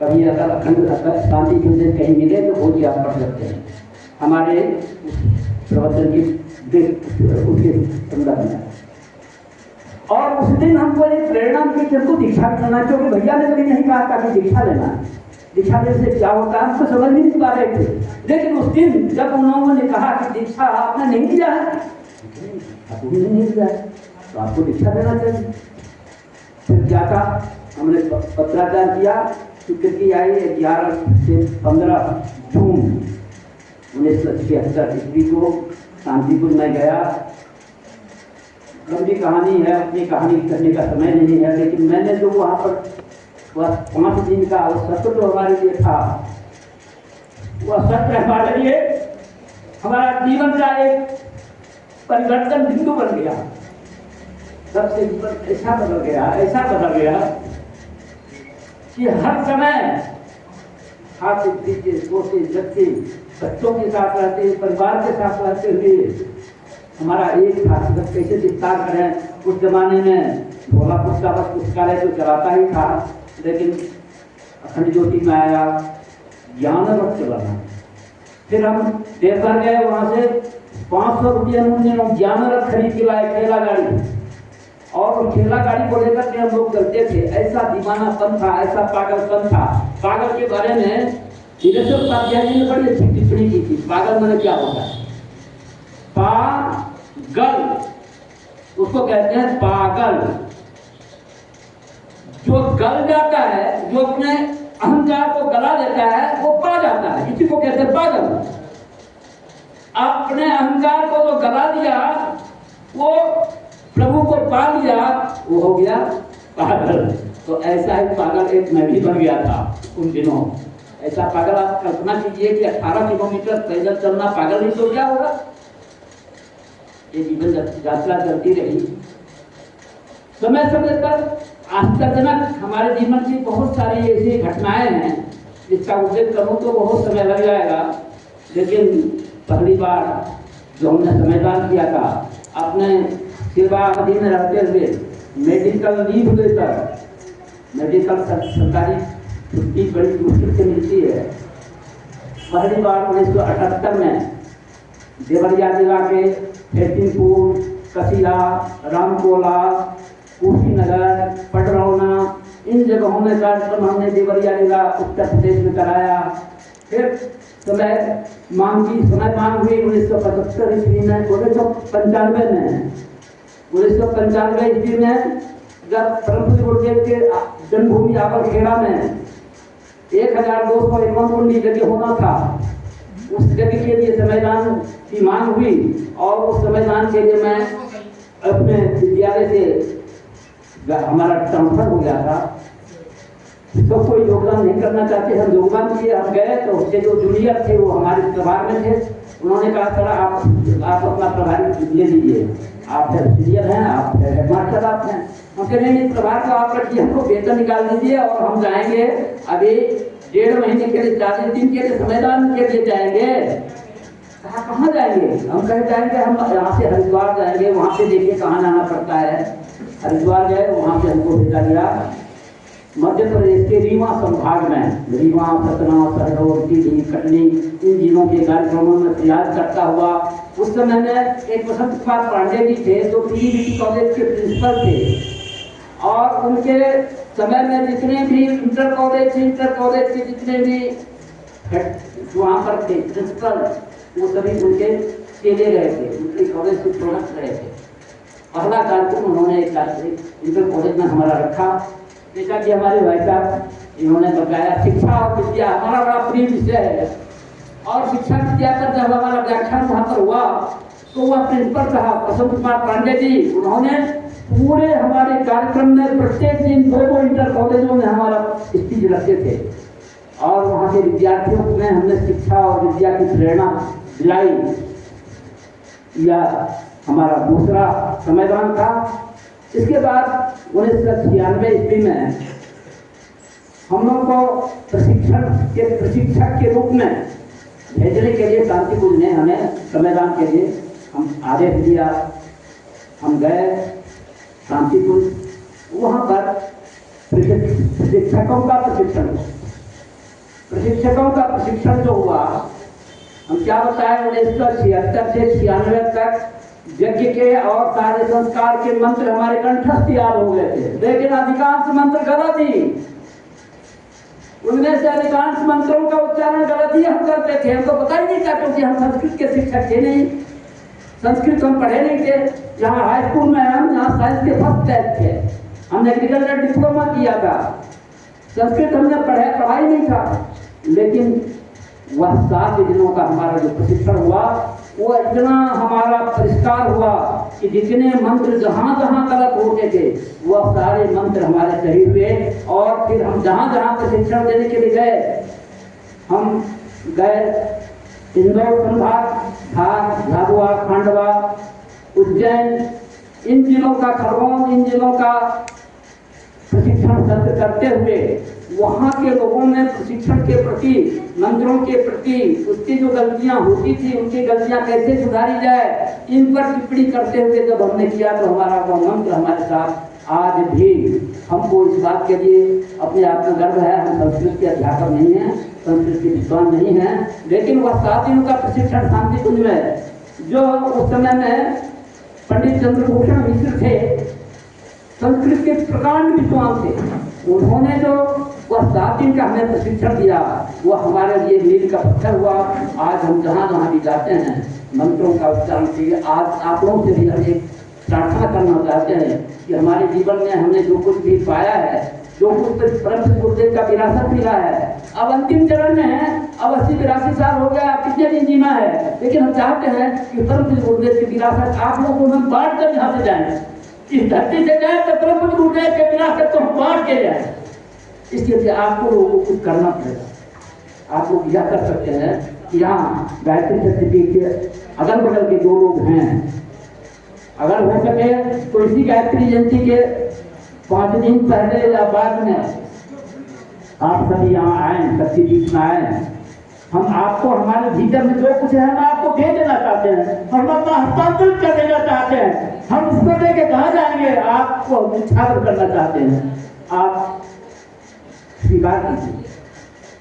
कभी अगर अखंड शांति कुंज कहीं मिले तो वो जी आप पढ़ सकते हैं हमारे प्रवचन की उसके संदर्भ में। और उस दिन हमको एक प्रेरणा मिली कि हमको दीक्षा लेना, क्योंकि भैया ने कभी नहीं कहा था कि दीक्षा लेना। दीक्षा लेने से क्या होता है हमको समझ नहीं पा रहे थे, लेकिन उस दिन जब उन्होंने कहा कि दीक्षा आपने नहीं लिया है, आपने नहीं लिया है तो आपको दीक्षा लेना चाहिए। फिर क्या था, हमने पत्राचार किया, स्वीकृति आई 11 से 15 जून 1976 ईस्वी को शांतिपुर में गया। लंबी कहानी है, अपनी कहानी करने का समय नहीं है, लेकिन मैंने जो वहाँ पर वह 5 दिन का सत्र जो हमारे लिए था, वह सत्र हमारे लिए हमारा जीवन का एक परिवर्तन बिंदु बन गया। सबसे जीवन ऐसा बदल गया कि हर समय खाते पीते सोते जगते बच्चों के साथ रहते, परिवार के साथ रहते हुए हमारा एक था कि कैसे विस्तार करें। उस जमाने में भोला पुस्तकालय तो चलाता ही था, लेकिन अखंड ज्योति में आया ज्ञान रथ चलाना। फिर हम देवघर गए, वहाँ से 500 रुपये मूल्य में ज्ञान रथ खरीद के लाए, ठेला गाड़ी, और उस ठेला गाड़ी को लेकर के हम लोग चलते थे। ऐसा दीवानापन था, ऐसा पागलपन था। पागल के बारे में धीरेश्वर उपाध्याय जी ने बड़ी अच्छी टिप्पणी की थी। पागल मैंने क्या होता है, पागल उसको कहते हैं पागल। जो गल जाता है, जो अपने अहंकार को गला देता है, वो पा जाता है, इसी को कहते हैं पागल। अपने अहंकार को जो गला दिया, वो प्रभु को पा लिया, वो हो गया पागल। तो ऐसा ही पागल एक मैं भी बन गया था उन दिनों। ऐसा पागल आप कल्पना कीजिए कि 18 किलोमीटर पैदल चलना पागल नहीं तो क्या होगा। ये जीवन यात्रा चलती रही। समय समय पर आश्चर्यजनक हमारे जीवन की बहुत सारी ऐसी घटनाएं हैं जिसका उल्लेख करूं तो बहुत समय लग जाएगा। लेकिन पहली बार जो हमने समयदान किया था, अपने सेवा अवधि में रहते हुए मेडिकल लीव लेकर, मेडिकल सरकारी छुट्टी बड़ी मुश्किल से मिलती है। पहली बार 1978 में देवरिया जिला के फैतिनपुर, कसिया, रामकोला, कुशीनगर, पटरौना, इन जगहों में कार्यक्रम हमने देवरिया जिला उत्तर प्रदेश में कराया। फिर समय मांग हुई 1975 ईस्वी में, 1995 में, 1995 ईस्वी में जब परम गुरुदेव के जन्मभूमि आबलखेड़ा में 1251 जगह होना था, उस जगह के लिए संविधान की मांग हुई और उस संविधान के लिए मैं अपने विद्यालय से हमारा ट्रांसफर हो गया था। तो कोई योगदान नहीं करना चाहते, हम योगदान किए। हम गए तो उसके जो जूनियर थे वो हमारे प्रभार में थे। उन्होंने कहा सर आप अपना प्रभारी ले लीजिए, आप सीनियर हैं, आप हेडमास्टर आप हैं। हम कह नहीं प्रभार को आप रखिए, हमको वेतन निकाल दीजिए और हम जाएंगे अभी 1.5 महीने के लिए, 40 दिन के लिए संविधान के लिए जाएंगे। कहाँ जाएंगे? हम कहे जाएंगे हम यहाँ से हरिद्वार जाएंगे, वहाँ से देखिए कहाँ जाना पड़ता है। हरिद्वार गए, वहाँ से हमको भेजा गया मध्य प्रदेश के रीवा संभाग में, रीवा, सतना, शहडोल, टिहरी, कटनी, इन जिलों के कार्यक्रमों में प्रयास करता हुआ। उस समय में एक वसंत कुमार पांडे जी थे जो पीईबी कॉलेज के प्रिंसिपल थे, और उनके समय में जितने भी इंटर कॉलेज के जितने भी वहाँ पर थे प्रिंसिपल, वो सभी उनके चेले रहे थे, उनके कॉलेज से प्रोडक्ट रहे थे। पहला कार्यक्रम उन्होंने एक इंटर कॉलेज में हमारा रखा। जैसा कि हमारे भाई साहब इन्होंने बताया, शिक्षा और विद्या हमारा बड़ा प्रिय विषय है। और शिक्षा विद्या पर जब हमारा व्याख्यान वहाँ पर हुआ तो वह प्रिंसिपल साहब वसंत कुमार पांडे जी, उन्होंने पूरे हमारे कार्यक्रम में प्रत्येक दिन 2 इंटर कॉलेजों में हमारा स्पीच रखते थे और वहाँ के विद्यार्थियों में हमने शिक्षा और विद्या की प्रेरणा दिलाई। या हमारा दूसरा संविधान था। इसके बाद 1996 ईस्वी में हम लोग को प्रशिक्षक के रूप में भेजने के लिए शांतिपुर ने हमें संविधान के लिए हम आदेश दिया। हम गए शांतिपुर, वहाँ पर प्रशिक्षकों का प्रशिक्षण प्रशिक्षकों का प्रशिक्षण जो हुआ, हम क्या बताएं, 1976 से 96 तक यज्ञ के और सारे संस्कार के मंत्र हमारे कंठस्थ याद हो गए थे, लेकिन अधिकांश मंत्र गलत ही, उनमें से अधिकांश मंत्रों का उच्चारण गलत ही हम करते थे। हमको पता ही नहीं था, क्योंकि हम संस्कृत के शिक्षक थे नहीं, संस्कृत हम पढ़े नहीं थे। यहाँ हाई स्कूल में हम यहाँ साइंस के फर्स्ट बैच थे, हमने एग्रीकल्चर डिप्लोमा किया था, संस्कृत हमने पढ़ाई नहीं था। लेकिन वह 7 दिनों का हमारा जो प्रशिक्षण हुआ, वो इतना हमारा परिष्कार हुआ कि जितने मंत्र जहाँ जहाँ गलत होते थे वह सारे मंत्र हमारे सही हुए। और फिर हम जहाँ जहाँ प्रशिक्षण देने के लिए गए, हम गए इंदौर संभाग, धार, झाबुआ, खंडवा, उज्जैन, इन जिलों का, खरगोन, इन जिलों का प्रशिक्षण सत्र करते हुए वहाँ के लोगों ने प्रशिक्षण के प्रति, मंत्रों के प्रति, उसकी जो गलतियाँ होती थी उनकी गलतियाँ कैसे सुधारी जाए, इन पर टिप्पणी करते हुए जब हमने किया तो हमारा वो मंत्र हमारे साथ आज भी। हमको इस बात के लिए अपने आप में गर्व है, हम संस्कृत के अध्यापक नहीं हैं, संस्कृत के विद्वान नहीं हैं, लेकिन वह 7 दिनों का प्रशिक्षण शांति कुंज में, जो उस समय में पंडित चंद्रभूषण मिश्र थे, संस्कृत के प्रकांड विद्वान थे, उन्होंने जो वह 7 दिन का हमें प्रशिक्षण दिया, वह हमारे लिए मील का पत्थर हुआ। आज हम जहाँ जहाँ भी जाते हैं मंत्रों का उच्चारण किए। आज आप लोगों से भी हम एक प्रार्थना करना चाहते हैं कि हमारे जीवन में हमने जो कुछ भी पाया है, जो कुछ परम गुरुदेव का विरासत मिला है, अब अंतिम चरण में है, अब 80-82 साल हो गया, अब कितने दिन जीना है, लेकिन हम चाहते हैं कि परम गुरुदेव की विरासत आप लोगों को हम बांट कर यहाँ से जाए, इस धरती से जाए तो परम गुरुदेव के विरासत को हम बांट के जाए। इसके लिए आपको लोगों को कुछ करना पड़ेगा। आप लोग यह कर सकते हैं कि यहाँ गायत्री शक्तिपीठ के अगल बगल के जो लोग हैं, अगर हो सके तो इसी गायत्री जयंती के 5 दिन पहले या बाद में आप सभी यहाँ आए, शक्तिपीठ में आए। हम आपको हमारे भीतर में जो कुछ है हम आपको दे देना चाहते हैं, हम अपना हस्तांतरित कर देना चाहते हैं। हम इसको लेके कहाँ जाएंगे, आपको उछावर करना चाहते हैं। आप स्वीकार कीजिए,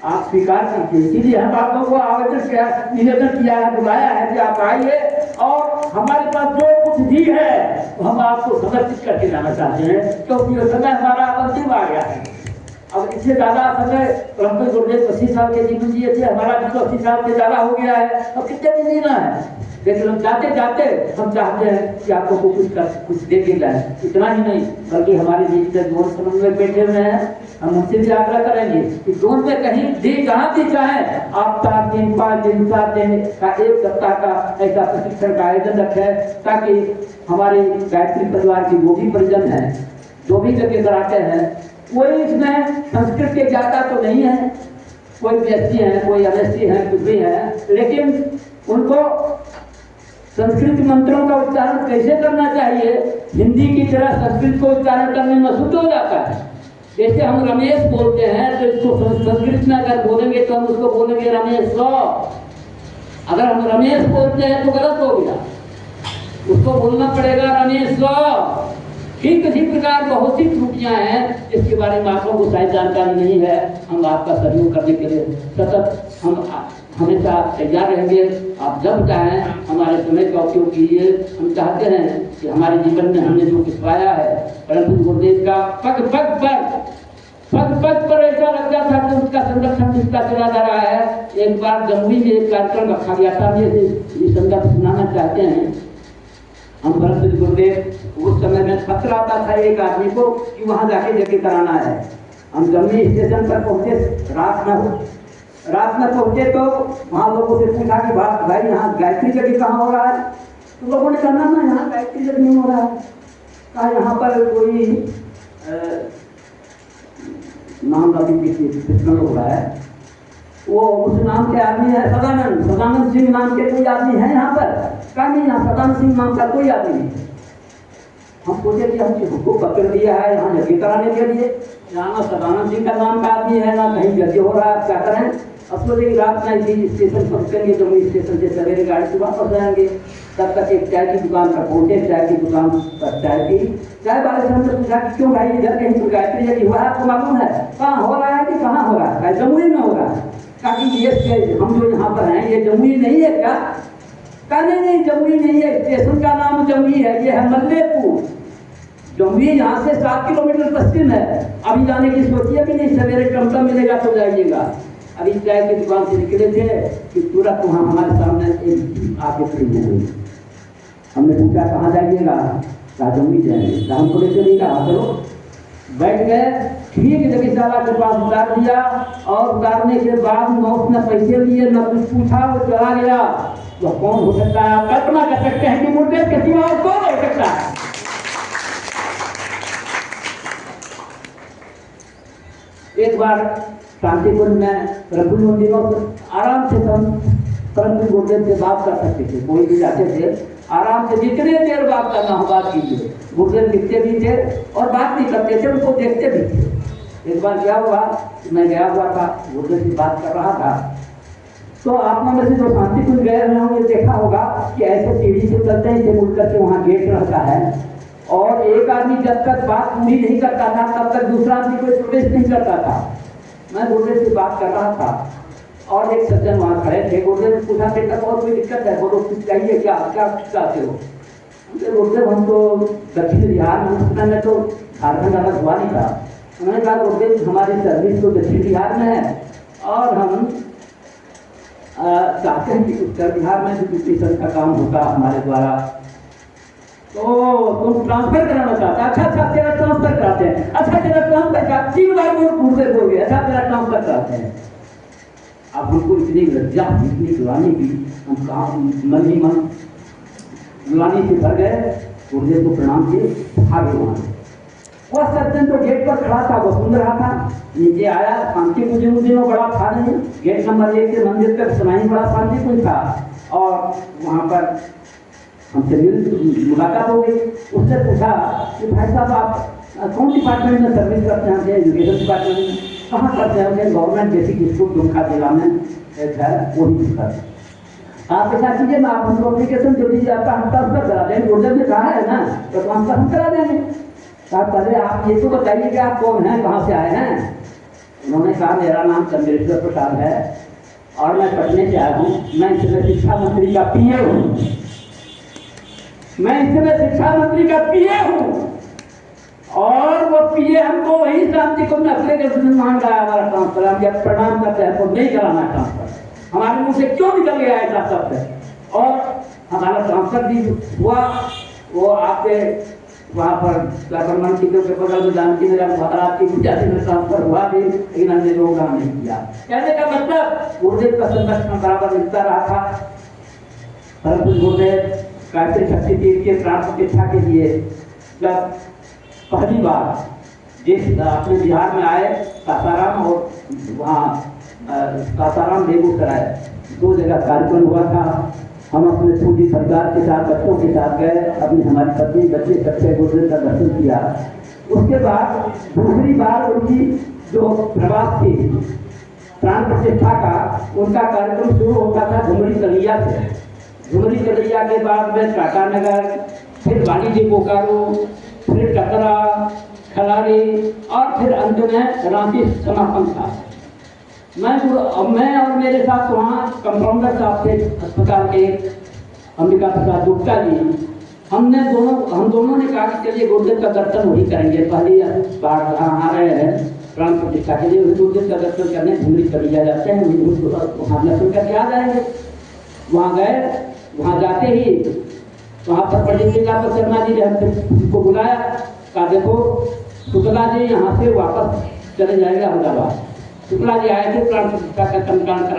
आप स्वीकार कीजिए। इसीलिए हम आप लोगों को आवेदन किया, निवेदन किया है, बुलाया है कि आप आइए और हमारे पास जो कुछ भी है हम आपको समर्पित करके जाना चाहते हैं, क्योंकि ये समय हमारा अंतिम आ गया है। अब इससे ज्यादा समय परम गुरुदेव 25 साल के जीवन जिए थे, हमारा भी तो 80 साल से ज्यादा हो गया है, अब कितने दिन जीना है। लेकिन हम जाते जाते हम चाहते हैं कि आपको कुछ दे के जाए। इतना ही नहीं, बल्कि हमारे बीच में जोन समन्वय बैठे हुए हैं, हम उनसे भी आग्रह करेंगे कि जोन में कहीं दी जहाँ भी चाहे आप 4 दिन, 5 दिन, 7 दिन का, 1 सप्ताह का ऐसा प्रशिक्षण का आयोजन रखें, ताकि हमारे गायत्री परिवार की जो भी परिजन है, जो भी जगह कराते हैं, कोई इसमें संस्कृत के ज्ञाता तो नहीं है, कोई BSc है, कोई MSc है, कुछ भी है, लेकिन उनको संस्कृत मंत्रों का उच्चारण कैसे करना चाहिए, हिंदी की तरह संस्कृत को उच्चारण करने में शुद्ध हो जाता है। जैसे हम रमेश बोलते हैं तो इसको संस्कृत में अगर बोलेंगे तो हम उसको बोलेंगे रमेश। अगर हम रमेश बोलते हैं तो गलत हो गया, उसको बोलना पड़ेगा रमेश। ठीक इसी प्रकार बहुत सी त्रुटियां हैं, इसके बारे में आप लोगों को शायद जानकारी नहीं है। हम आपका सहयोग करने के लिए सतत हम हमेशा तैयार रहेंगे। आप जब चाहें हमारे समय का उपयोग कीजिए। हम चाहते हैं कि हमारे जीवन में हमने जो कुछ पाया है परम गुरुदेव का पग पग पर ऐसा लग जाता है कि उसका संरक्षण जिसका चला जा रहा है। एक बार जमुई में एक कार्यक्रम रखा गया था, ये संदर्भ सुनाना चाहते हैं। हम परम गुरुदेव उस समय में पत्र आता था एक आदमी को कि वहाँ जाके जगह कराना है। हम जमुई स्टेशन पर पहुँचे, रात में पहुँचे तो वहाँ लोगों से पूछा कि भाई यहाँ गायत्री जगह कहाँ हो रहा है। तो लोगों ने कहा ना यहाँ गायत्री जगह नहीं हो रहा है। कहा यहाँ पर कोई नाम का हो रहा है, वो उस नाम के आदमी है सदानंद सिंह नाम के कोई आदमी है यहाँ पर। कहा नहीं, यहाँ सदानंद सिंह नाम का कोई आदमी नहीं। हम सोचे कि हमको पत्र दिया है यहाँ जगह कराने के लिए, यहाँ ना सदानंद सिंह का नाम का आदमी है, ना कहीं जगह हो रहा है, क्या करें। अब सोचे रात में इसी स्टेशन पर रुकेंगे, जमुई स्टेशन से सवेरे गाड़ी से वापस जाएंगे। तब तक एक चाय की दुकान पर पहुंचे, चाय की दुकान पर चाय पी। चाय वाले से हमने पूछा कि क्यों भाई इधर कहीं पर गायत्री यदि हुआ है आपको मालूम है? कहाँ हो रहा है कि कहाँ हो रहा है? जमुई में हो रहा है। कहा कि ये हम जो यहाँ पर हैं ये जमुई नहीं है क्या? कहा नहीं जमुई नहीं है, स्टेशन का नाम जमुई है, ये है मल्लेपुर। जमुई यहाँ से 7 किलोमीटर पश्चिम है। अभी जाने की सोचिए भी नहीं, सवेरे टमटम मिलेगा तो जाइएगा। अभी चाय की दुकान से निकले थे कि तुरंत वहाँ हमारे सामने एक आके खड़ी हो गई। हमने पूछा कहाँ जाइएगा? कहा जमुई जाएंगे। हमको ले चलेगा, चलो। बैठ गए, ठीक जगीशाला के पास उतार दिया और उतारने के बाद न उसने पैसे लिए न कुछ पूछा, वो चला गया। तो कौन हो सकता है? आप कल्पना कर सकते हैं कि मुर्दे के सिवा और कौन हो सकता है? एक बार शांतिकुंज में प्रभु मंदिरों से आराम से हम परंतु गुरुदेव से बात कर सकते थे। कोई भी जाते थे आराम से, जितने देर बात करना हो बात कीजिए। गुरुदेव लिखते भी थे और बात भी करते थे, उनको देखते भी थे। एक बार क्या हुआ, मैं गया हुआ था, गुरुदेव से बात कर रहा था, तो आप में से जो शांतिकुंज गए हुए होंगे देखा होगा कि ऐसे सीढ़ी से चलते हैं, इसे मुड़ करके वहाँ गेट रहता है और एक आदमी जब तक बात पूरी नहीं करता था तब तक दूसरा आदमी कोई प्रवेश नहीं करता था। मैं गुरुदेव से बात कर रहा था और एक सज्जन वहाँ खड़े थे। गुरुदेव ने पूछा बेटा और कोई दिक्कत है? बोलो कुछ चाहिए क्या? क्या चाहते हो? गुरुदेव हम तो दक्षिण बिहार में तो झारखंड अलग हुआ नहीं था। उन्होंने कहा गुरुदेव हमारी सर्विस तो दक्षिण बिहार में है और हम चाहते हैं कि उत्तर बिहार में एजुकेशन का काम होता हमारे द्वारा, तो तुम ट्रांसफर कराना चाहता? अच्छा तेरा ट्रांसफर कराते हैं। अच्छा तेरा ट्रांसफर का 3 बार गुरुदेव बोल गया, अच्छा तेरा ट्रांसफर कराते हैं। अब हमको इतनी लज्जा, इतनी ग्लानि की, हम कहा मन ही मन ग्लानि से भर गए। गुरुदेव को प्रणाम किए, भागे वहाँ। वह सज्जन तो गेट पर खड़ा था, वो सुन रहा था। नीचे आया, शांति कुंज उन दिनों बड़ा था नहीं, गेट नंबर 1 से मंदिर तक सुनाई बड़ा शांति कुंज था। और वहाँ पर हमसे मुलाकात हो गई। उससे पूछा कि भाई साहब आप कौन डिपार्टमेंट में सर्विस करते हैं? एजुकेशन डिपार्टमेंट में। कहाँ करते हैं? गवर्नमेंट बेसिक स्कूल दुमका जिला में एक है, वही करते। आप ऐसा कीजिए ना, आप हमको एप्लीकेशन दे दीजिए, आपका हम ट्रांसफर करा देंगे। गुरुदेव ने कहा है ना, तो ट्रांसफर हम करा देंगे। पहले आप ये तो बताइए कि आप कौन हैं, कहाँ से आए हैं? उन्होंने कहा मेरा नाम चंद्रेश्वर प्रसाद है और मैं पटने से आया हूँ। मैं इस समय शिक्षा मंत्री का पीए हूँ। मैं इस समय शिक्षा मंत्री का पीए हूँ और वो पीए हमको वही शांति को अपने के मांग रहा है हमारा ट्रांसफर। हम जब प्रणाम करते हैं तो नहीं कराना ट्रांसफर। हमारे मुंह से क्यों निकल गया ऐसा शब्द? और हमारा ट्रांसफर भी हुआ। वो आपके वहाँ पर गवर्नमेंट के बगल में जानती मेरा महाराज की पूजा से ट्रांसफर हुआ भी, लेकिन हमने योगदान नहीं किया। कहने का मतलब गुरुदेव का संरक्षण बराबर मिलता रहा था। परंतु गुरुदेव गायत्री शक्तिपीठ के प्राण प्रतिष्ठा के लिए जब पहली बार जिस अपने बिहार में आए, सासाराम और वहाँ सासाराम बेगूसराय 2 जगह कार्यक्रम हुआ था। हम अपने पूरी परिवार के साथ, बच्चों के साथ गए, अपनी हमारी पत्नी बच्चे सबसे गुरुदेव का दर्शन किया। उसके बाद दूसरी बार उनकी जो प्रवास थी प्राण प्रतिष्ठा का, उनका कार्यक्रम शुरू होता था झुमरी कलिया से। झुमरी कलिया के बाद में टाटा नगर, फिर वाणिज्य बोकारो, फिर टकरा, खलारी और फिर अंत में रांची समापन था। मैं और मेरे साथ वहाँ कंपाउंडर साहब थे अस्पताल के, अंबिका प्रसाद गुप्ता जी। हम दोनों ने कहा कि चलिए गुरुदेव का दर्शन वही करेंगे। पहली बार आ रहे हैं प्राण प्रतिष्ठा के लिए, गुरुदेव का दर्शन करने झुमरी कलिया जाते हैं, वहाँ दर्शन करके आ जाएंगे। वहाँ गए, वहाँ जाते ही वहाँ पर पंडित लीलावत शर्मा जी ने हमको बुलाया। कहा देखो शुक्ला जी यहाँ से वापस चले जाएंगे अहमदाबाद। शुक्ला जी आए थे प्राण प्रतिष्ठा का संकलन करा